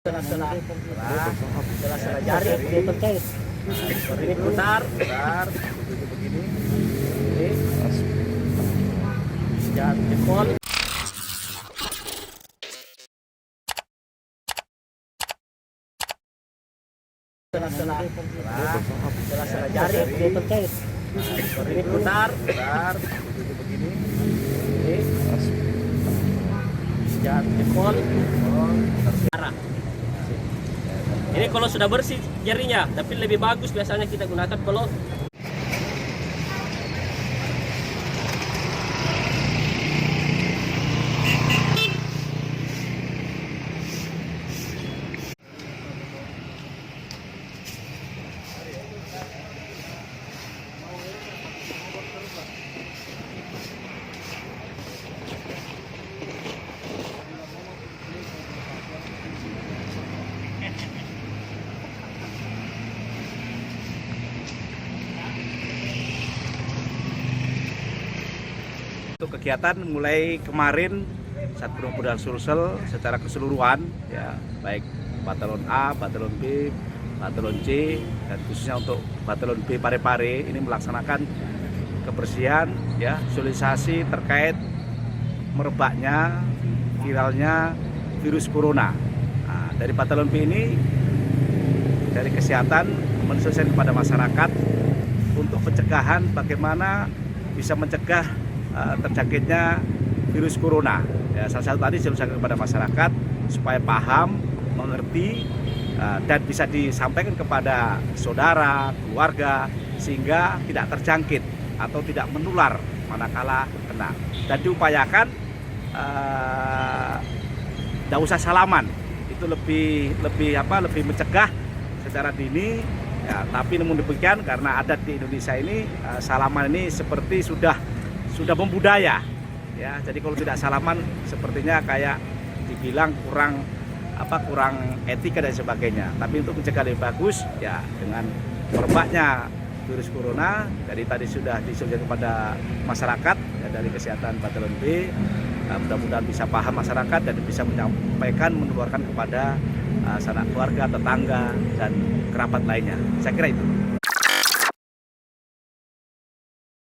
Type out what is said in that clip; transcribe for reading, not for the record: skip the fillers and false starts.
Setelah jari dia terkait. Ini putar, begini. Ini jempol. Setelah jari dia terkait. Ini putar, begini. Ini jempol. Arah. Ini kalau sudah bersih jarinya, tapi lebih bagus biasanya kita gunakan kalau untuk kegiatan mulai kemarin saat Brigade Sulsel secara keseluruhan ya, baik Batalon A, Batalon B, Batalon C, dan khususnya untuk Batalon B Parepare ini melaksanakan kebersihan ya, sosialisasi terkait merebaknya viralnya virus corona. Nah, dari Batalon B ini dari kesehatan mensosialisasikan kepada masyarakat untuk pencegahan bagaimana bisa mencegah terjangkitnya virus corona. Ya, salah satu tadi saya usahakan kepada masyarakat supaya paham, mengerti, dan bisa disampaikan kepada saudara, keluarga, sehingga tidak terjangkit atau tidak menular manakala kena. Dan diupayakan tidak usah salaman, itu lebih mencegah secara dini. Ya, tapi namun demikian karena adat di Indonesia ini salaman ini seperti sudah membudaya ya, jadi kalau tidak salaman sepertinya kayak dibilang kurang etika dan sebagainya. Tapi untuk mencegah lebih bagus ya dengan merebaknya virus corona, jadi tadi sudah disosialisasikan kepada masyarakat ya, dari kesehatan Batalon B. Mudah-mudahan bisa paham masyarakat dan bisa menyampaikan, menularkan kepada sanak keluarga, tetangga dan kerabat lainnya. Saya kira itu.